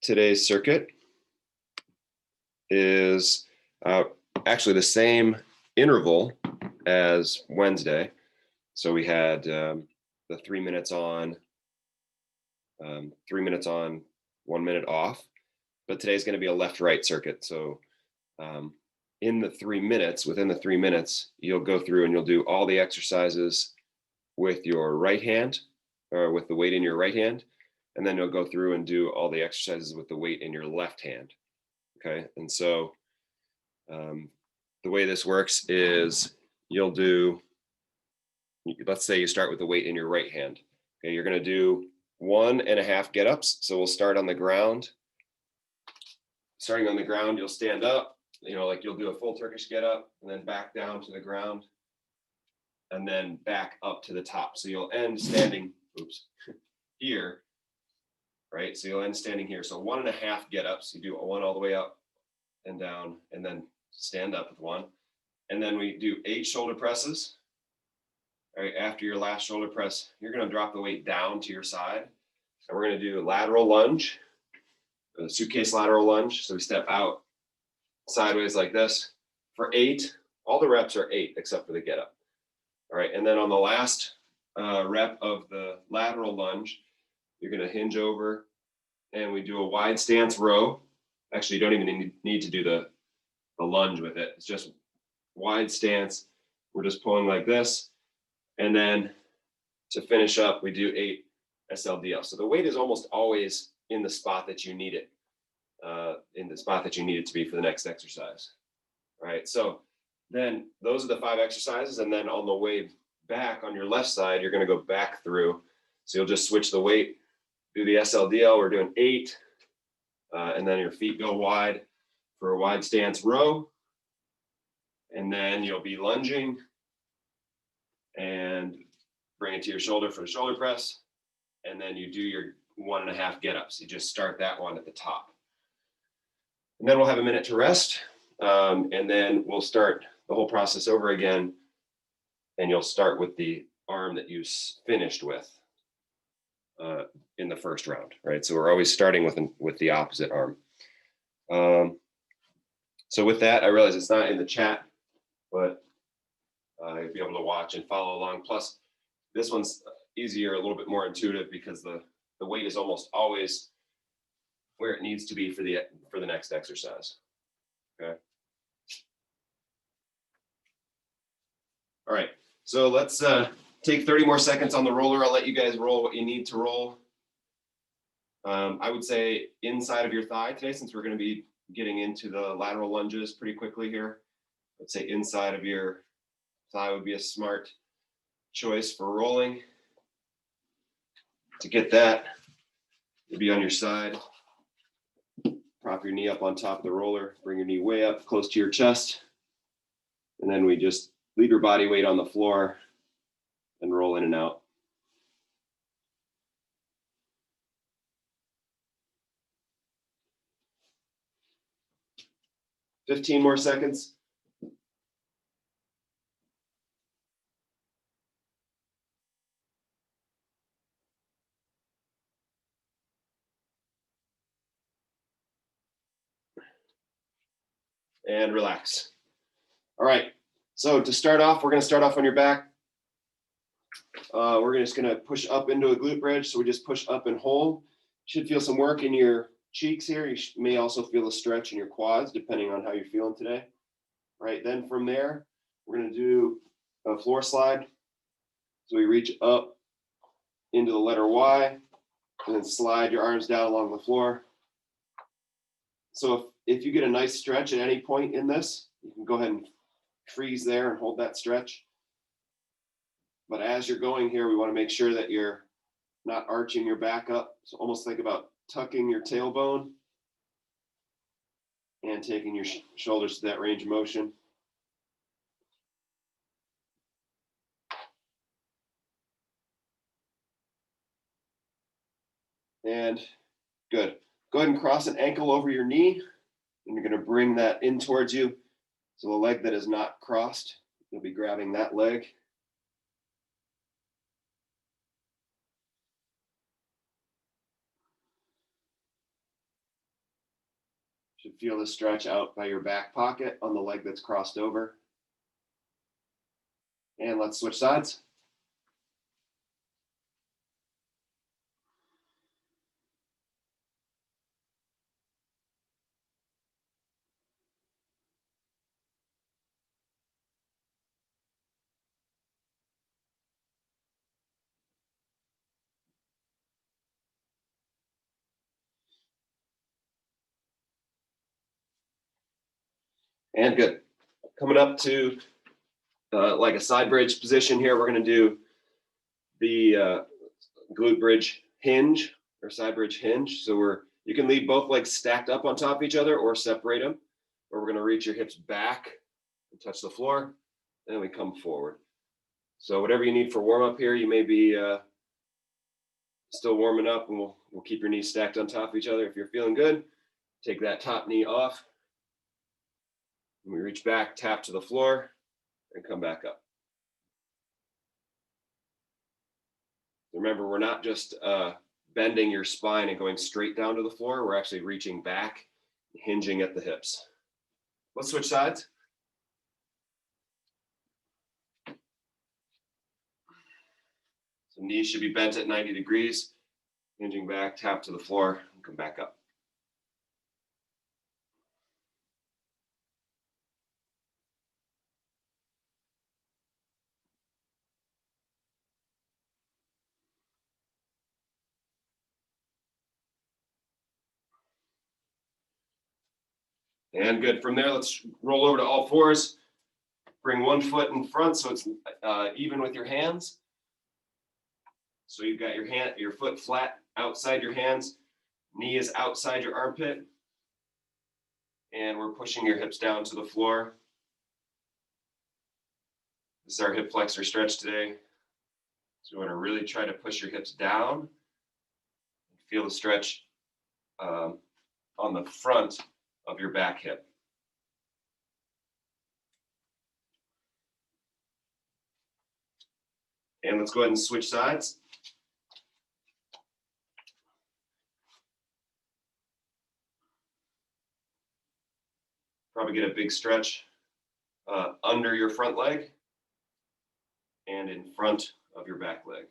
today's circuit is actually the same interval as Wednesday. So we had the 3 minutes on, 3 minutes on, 1 minute off. But today's going to be a left-right circuit. So in the 3 minutes, within the 3 minutes, you'll go through and you'll do all the exercises with your right hand, or with the weight in your right hand. And then you'll go through and do all the exercises with the weight in your left hand. Okay. And so the way this works is you'll do, let's say you start with the weight in your right hand. Okay. You're going to do 1.5 get-ups. So we'll start on the ground. Starting on the ground, you'll stand up, like you'll do a full Turkish get-up and then back down to the ground and then back up to the top. So you'll end standing, here. Right, so you'll end standing here. So 1.5 get-ups. You do one all the way up and down, and then stand up with one. And then we do 8 shoulder presses. All right, after your last shoulder press, you're going to drop the weight down to your side. And we're going to do a lateral lunge, a suitcase lateral lunge. So we step out sideways like this for 8. All the reps are 8 except for the get-up. All right, and then on the last rep of the lateral lunge, you're going to hinge over and we do a wide stance row. Actually, you don't even need to do the lunge with it. It's just wide stance. We're just pulling like this. And then to finish up, we do 8 SLDL. So the weight is almost always in the spot that you need it, to be for the next exercise. All right, so then those are the 5 exercises. And then on the way back on your left side, you're going to go back through. So you'll just switch the weight. Do the SLDL, we're doing 8, and then your feet go wide for a wide stance row, and then you'll be lunging and bring it to your shoulder for a shoulder press, and then you do your 1.5 get-ups. You just start that one at the top. And then we'll have a minute to rest, and then we'll start the whole process over again, and you'll start with the arm that you finished with in the first round, right? So we're always starting with the opposite arm. So with that, I realize it's not in the chat, but you'll be able to watch and follow along. Plus, this one's easier, a little bit more intuitive because the weight is almost always where it needs to be for the next exercise. Okay. All right. So let's take 30 more seconds on the roller. I'll let you guys roll what you need to roll. I would say inside of your thigh today, since we're going to be getting into the lateral lunges pretty quickly here. Let's say inside of your thigh would be a smart choice for rolling. To get that, you'll be on your side. Prop your knee up on top of the roller. Bring your knee way up close to your chest. And then we just leave your body weight on the floor and roll in and out. 15 more seconds. And relax. All right, so to start off, we're going to start off on your back. We're just going to push up into a glute bridge. So we just push up and hold. You should feel some work in your cheeks here. You may also feel a stretch in your quads, depending on how you're feeling today. All right, then from there, we're going to do a floor slide. So we reach up into the letter Y and then slide your arms down along the floor. So if you get a nice stretch at any point in this, you can go ahead and freeze there and hold that stretch. But as you're going here, we want to make sure that you're not arching your back up. So almost think about tucking your tailbone and taking your shoulders to that range of motion. And good. Go ahead and cross an ankle over your knee. And you're going to bring that in towards you. So the leg that is not crossed, you'll be grabbing that leg. Should feel the stretch out by your back pocket on the leg that's crossed over. And let's switch sides. And good. Coming up to like a side bridge position here, we're going to do the glute bridge hinge or side bridge hinge. So you can leave both legs stacked up on top of each other or separate them. Or we're going to reach your hips back and touch the floor, and then we come forward. So whatever you need for warm up here, you may be still warming up, and we'll keep your knees stacked on top of each other. If you're feeling good, take that top knee off. And we reach back, tap to the floor, and come back up. Remember, we're not just bending your spine and going straight down to the floor. We're actually reaching back, hinging at the hips. Let's switch sides. So knees should be bent at 90 degrees, hinging back, tap to the floor, and come back up. And good. From there, let's roll over to all fours. Bring one foot in front so it's even with your hands. So you've got your foot flat outside your hands, knee is outside your armpit, and we're pushing your hips down to the floor. This is our hip flexor stretch today. So you want to really try to push your hips down. Feel the stretch on the front of your back hip. And let's go ahead and switch sides. Probably get a big stretch under your front leg and in front of your back leg.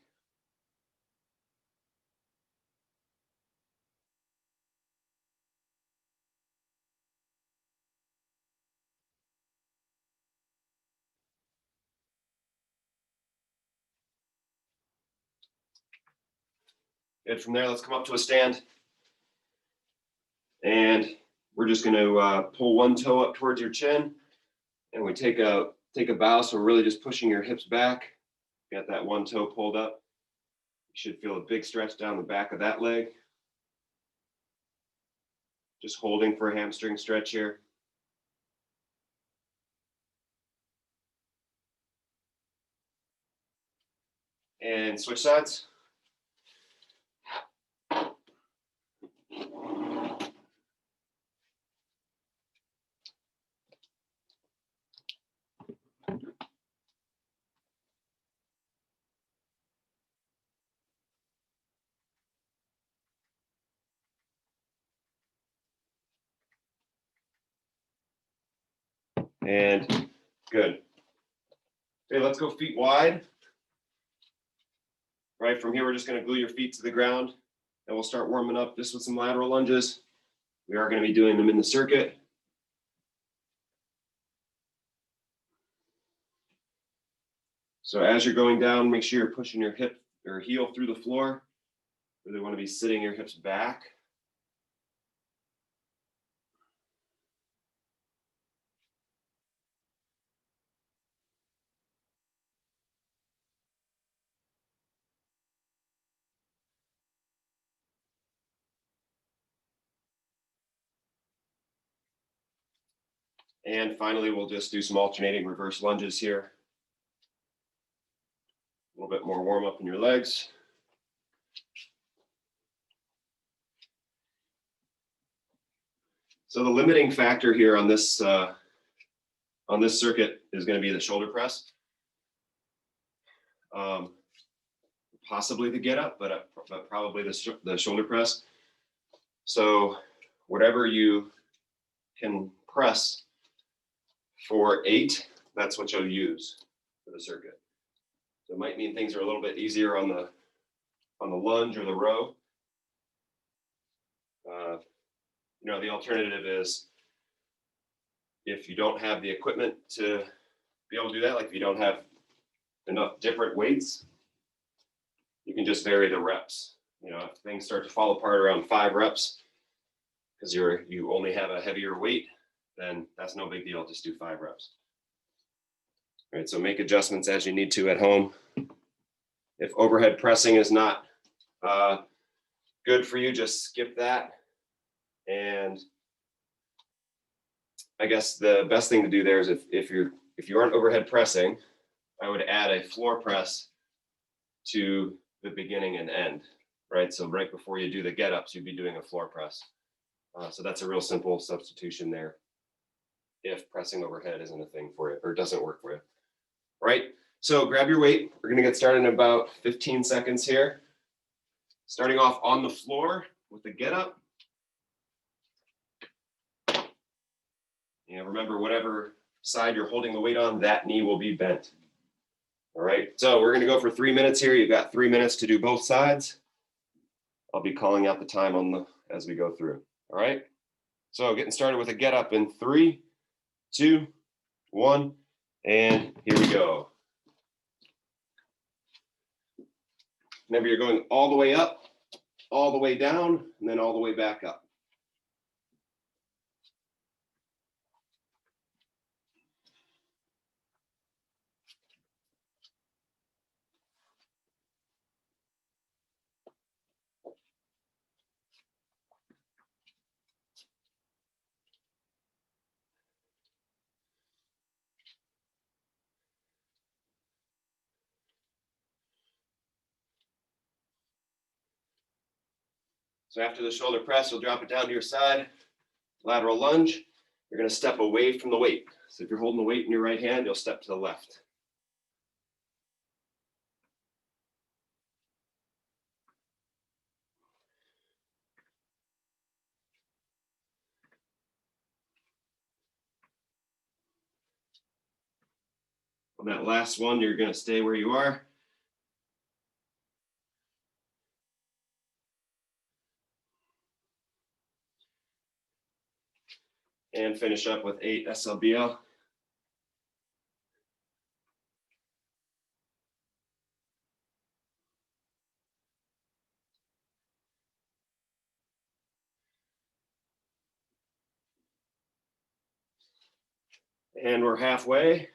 Good. From there, let's come up to a stand. And we're just going to pull one toe up towards your chin. And we take a bow. So we're really just pushing your hips back. Got that one toe pulled up. You should feel a big stretch down the back of that leg. Just holding for a hamstring stretch here. And switch sides. And good. Okay, let's go feet wide. Right, from here, we're just going to glue your feet to the ground, and we'll start warming up just with some lateral lunges. We are going to be doing them in the circuit. So as you're going down, make sure you're pushing your hip or heel through the floor. Really want to be sitting your hips back. And finally, we'll just do some alternating reverse lunges here. A little bit more warm up in your legs. So the limiting factor here on this circuit is going to be the shoulder press. Possibly the get up, but probably the shoulder press. So whatever you can press for 8, that's what you'll use for the circuit. So it might mean things are a little bit easier on the lunge or the row. You know, the alternative is if you don't have the equipment to be able to do that, like if you don't have enough different weights, you can just vary the reps. You know, if things start to fall apart around 5 reps because you only have a heavier weight, then that's no big deal. Just do 5 reps. All right, so make adjustments as you need to at home. If overhead pressing is not good for you, just skip that. And I guess the best thing to do there is if you aren't overhead pressing, I would add a floor press to the beginning and end, right? So right before you do the get-ups, you'd be doing a floor press. So that's a real simple substitution there if pressing overhead isn't a thing for you or doesn't work for you. All right, so grab your weight. We're gonna get started in about 15 seconds here. Starting off on the floor with the get-up. And remember, whatever side you're holding the weight on, that knee will be bent. All right, so we're gonna go for 3 minutes here. You've got 3 minutes to do both sides. I'll be calling out the time as we go through. All right, so getting started with a get up in 3, 2, 1, and here we go. Remember, you're going all the way up, all the way down, and then all the way back up. So after the shoulder press, you'll drop it down to your side, lateral lunge. You're gonna step away from the weight. So if you're holding the weight in your right hand, you'll step to the left. On that last one, you're gonna stay where you are. And finish up with 8 SLDL. And we're halfway.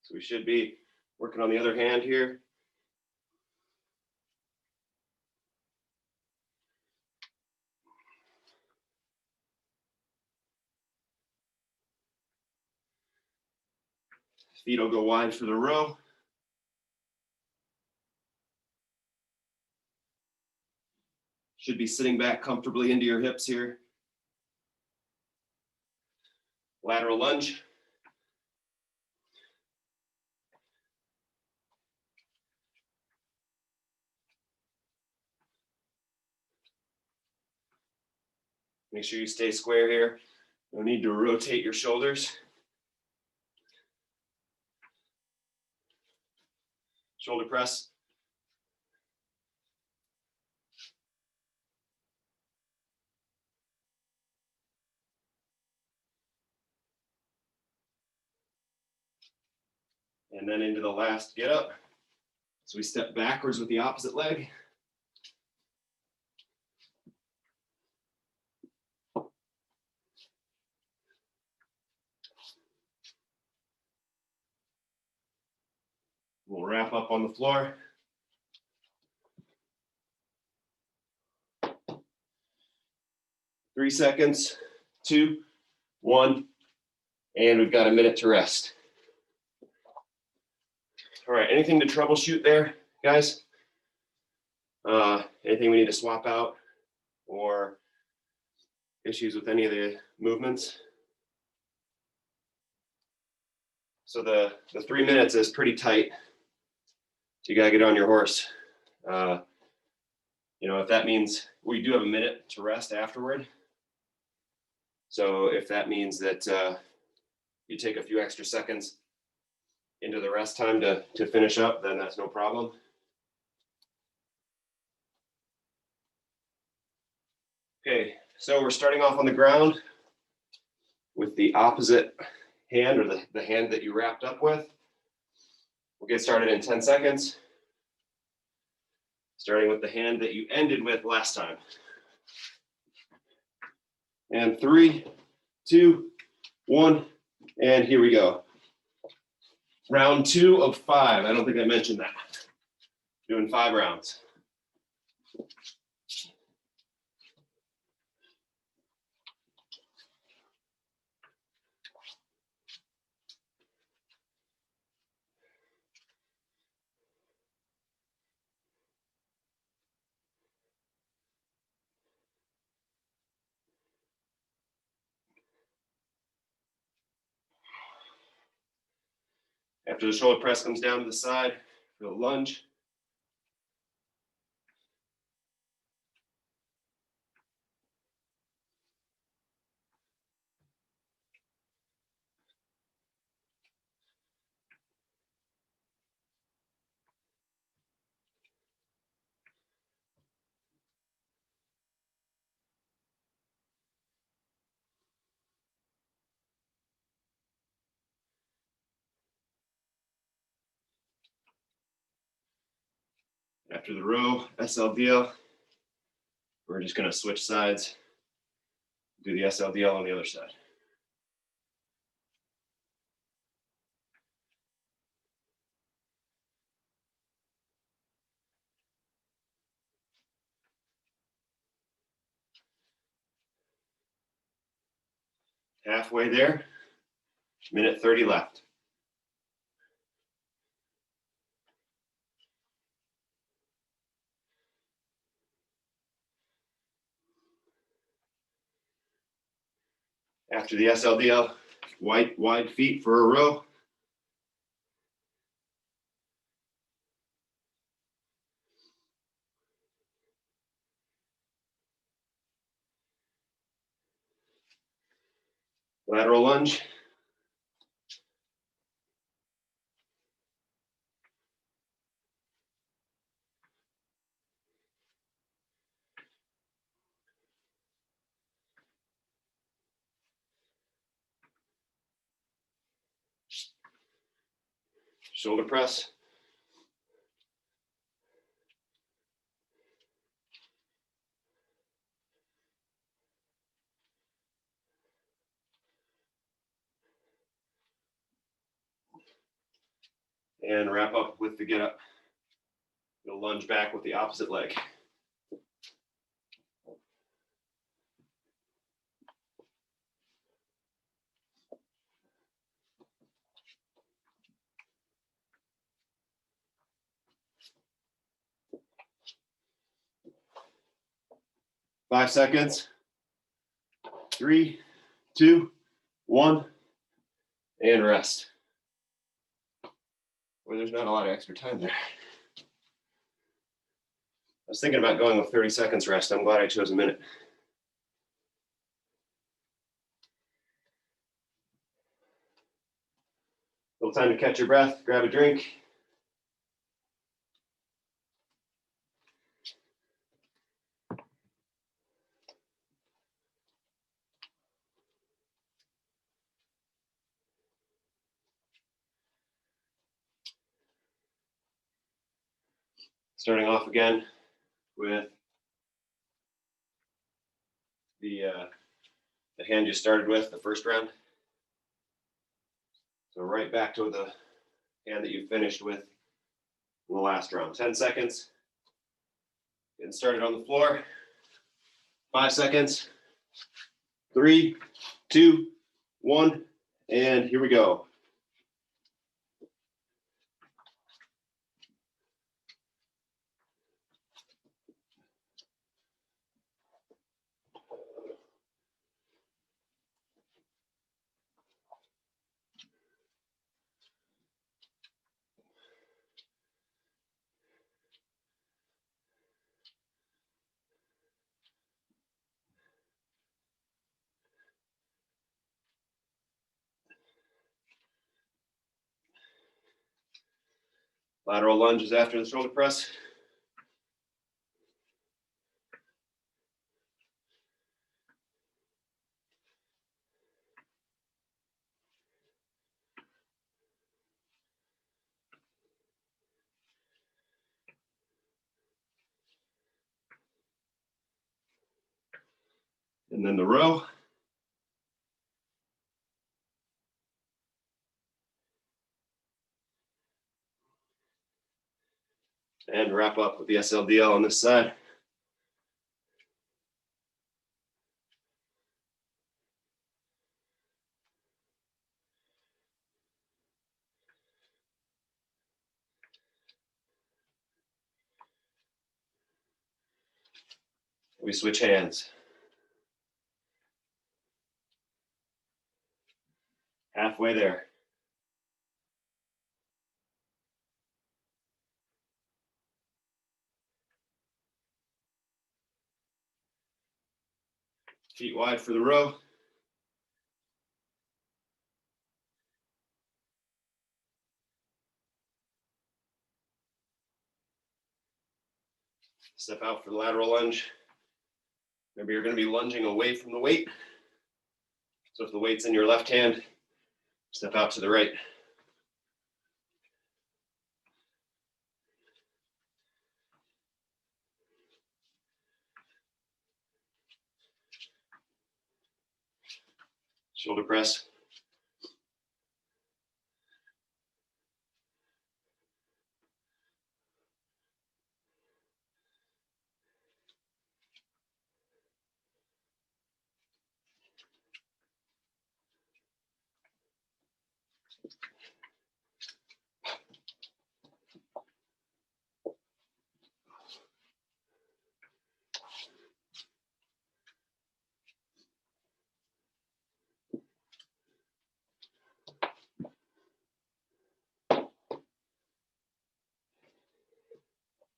So we should be working on the other hand here. Feet will go wide for the row. Should be sitting back comfortably into your hips here. Lateral lunge. Make sure you stay square here. No need to rotate your shoulders. Shoulder press. And then into the last get up. So we step backwards with the opposite leg. We'll wrap up on the floor. Three seconds, 2, 1, and we've got a minute to rest. All right, anything to troubleshoot there, guys? Anything we need to swap out or issues with any of the movements? So the 3 minutes is pretty tight. So you gotta get on your horse. You know, if that means we do have a minute to rest afterward, So if that means that you take a few extra seconds into the rest time to finish up, then that's no problem. Okay, so we're starting off on the ground with the opposite hand, or the hand that you wrapped up with. We'll get started in 10 seconds, starting with the hand that you ended with last time. And 3, 2, 1, and here we go. Round 2 of 5. I don't think I mentioned that. Doing 5 rounds. After the shoulder press comes down to the side for the lunge. After the row, SLDL, we're just going to switch sides, do the SLDL on the other side. Halfway there, minute 30 left. After the SLDL, wide feet for a row. Lateral lunge. Shoulder press. And wrap up with the get up. You'll lunge back with the opposite leg. Five seconds. 3, 2, 1, and rest. Well, there's not a lot of extra time there. I was thinking about going with 30 seconds rest. I'm glad I chose a minute. A little time to catch your breath, grab a drink. Starting off again with the hand you started with the first round. So right back to the hand that you finished with in the last round. 10 seconds. Getting started on the floor. 5 seconds. 3, 2, 1, and here we go. Lateral lunges after the shoulder press. And then the row. And wrap up with the SLDL on this side. We switch hands. Halfway there. Feet wide for the row. Step out for the lateral lunge. Remember, you're going to be lunging away from the weight. So if the weight's in your left hand, step out to the right. Shoulder press.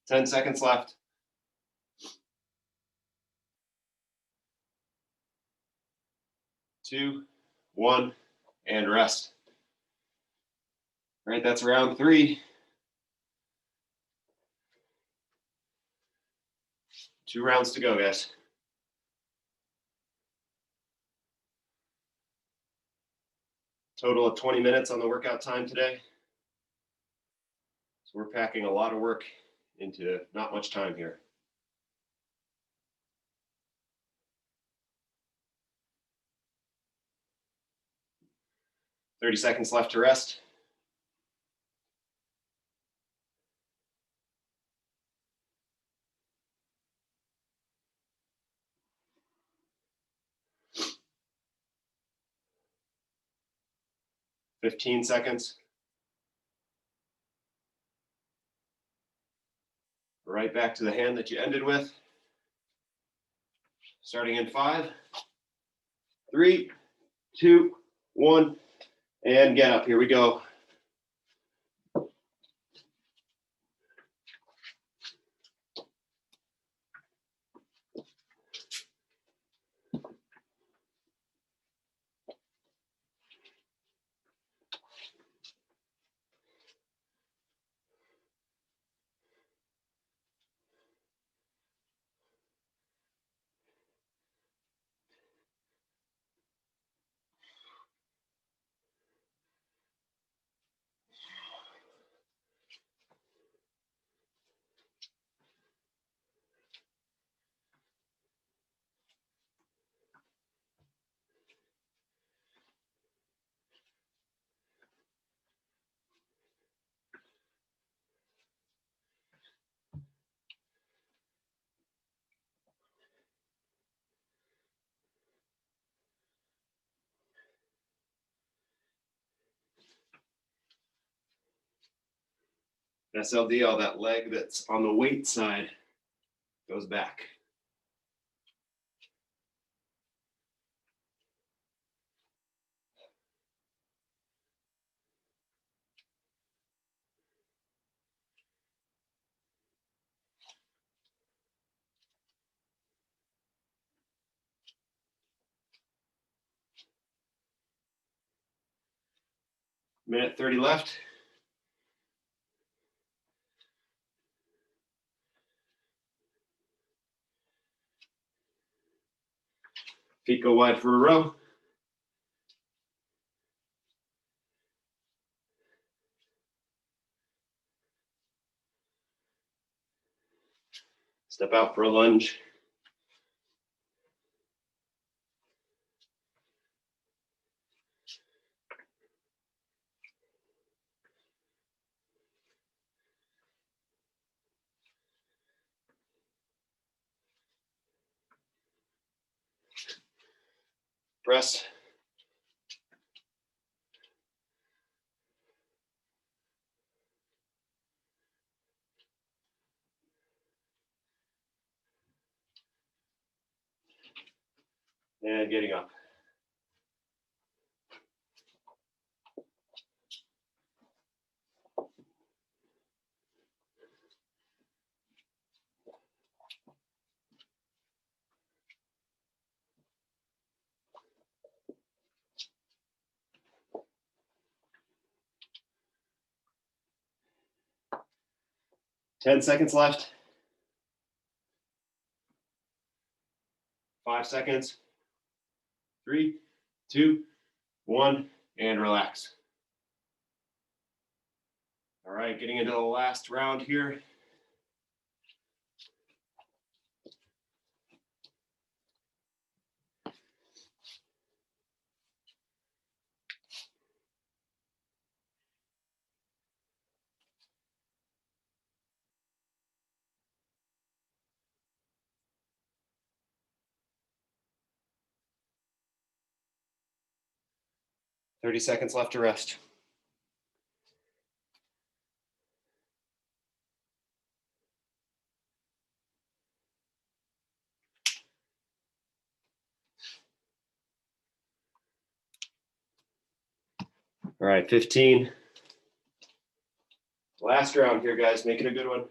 Ten seconds left. 2, 1, and rest. All right, that's round 3. 2 rounds to go, guys. Total of 20 minutes on the workout time today. So we're packing a lot of work into not much time here. 30 seconds left to rest. Fifteen seconds. Right back to the hand that you ended with. Starting in 5, 3, 2, 1, and get up. Here we go. SLDL, that leg that's on the weight side, goes back. Minute 30 left. Feet go wide for a row. Step out for a lunge. Press. And getting up. Ten seconds left. 5 seconds. 3, 2, 1, and relax. All right, getting into the last round here. Thirty seconds left to rest. All right, 15. Last round here, guys. Make it a good one.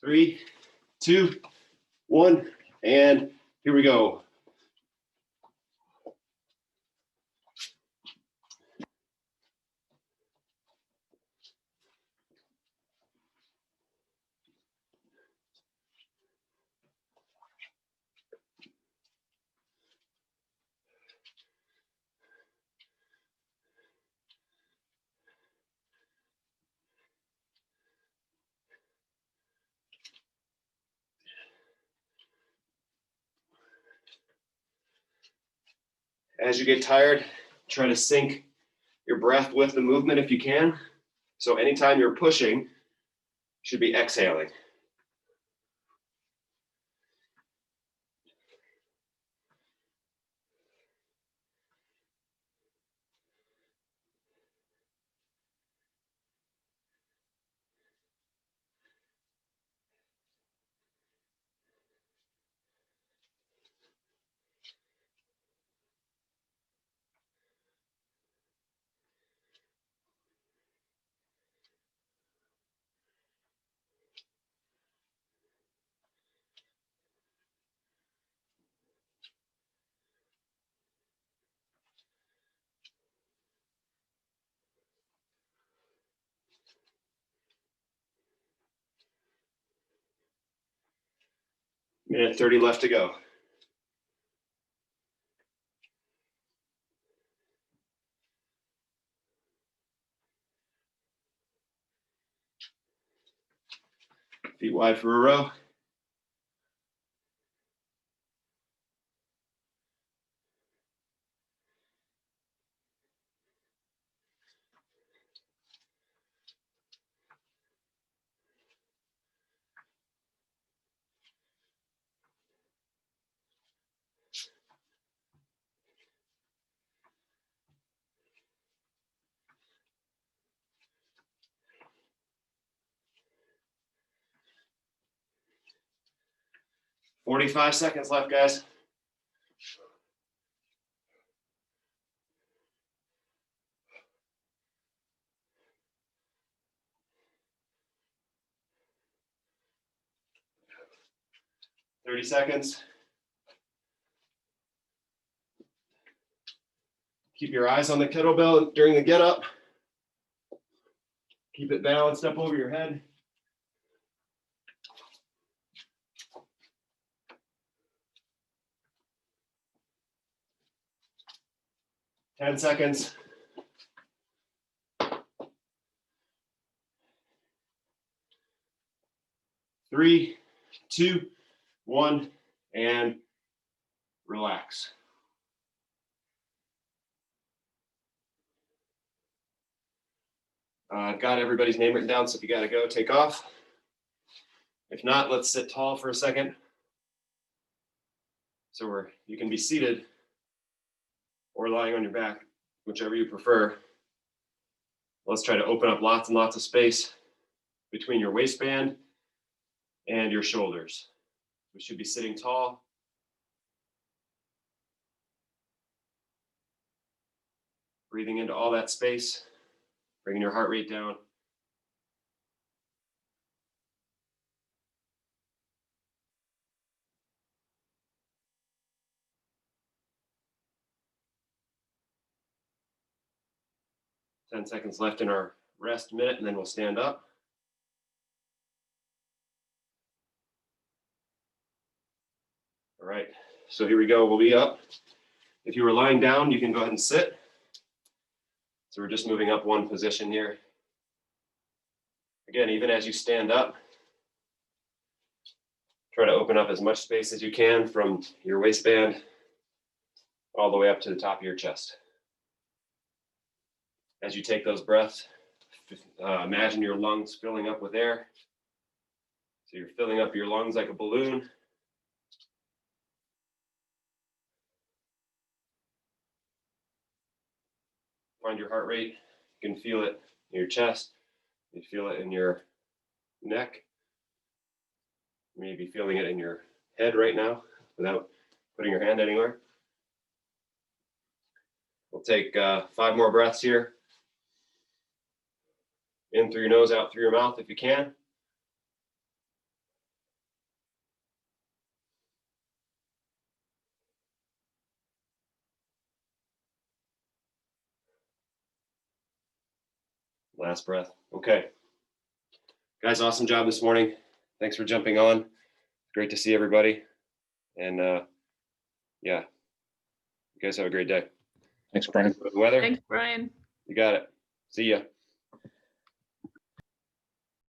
3, 2, 1, and here we go. As you get tired, try to sync your breath with the movement if you can. So anytime you're pushing, you should be exhaling. Minute 30 left to go. Feet wide for a row. "45 seconds left, guys. "30 seconds. Keep your eyes on the kettlebell during the get up. Keep it balanced up over your head. 10 seconds. 3, 2, 1, and relax. I've got everybody's name written down, so if you got to go, take off. If not, let's sit tall for a second. So you can be seated or lying on your back, whichever you prefer. Let's try to open up lots and lots of space between your waistband and your shoulders. We should be sitting tall. Breathing into all that space, bringing your heart rate down. Ten seconds left in our rest minute, and then we'll stand up. All right, so here we go. We'll be up. If you were lying down, you can go ahead and sit. So we're just moving up one position here. Again, even as you stand up, try to open up as much space as you can from your waistband all the way up to the top of your chest. As you take those breaths, imagine your lungs filling up with air. So you're filling up your lungs like a balloon. Find your heart rate. You can feel it in your chest. You feel it in your neck. Maybe feeling it in your head right now without putting your hand anywhere. We'll take 5 more breaths here. In through your nose, out through your mouth if you can. Last breath. Okay. Guys, awesome job this morning. Thanks for jumping on. Great to see everybody. And yeah, you guys have a great day. Thanks, Brian. Weather. Thanks, Brian. You got it. See ya.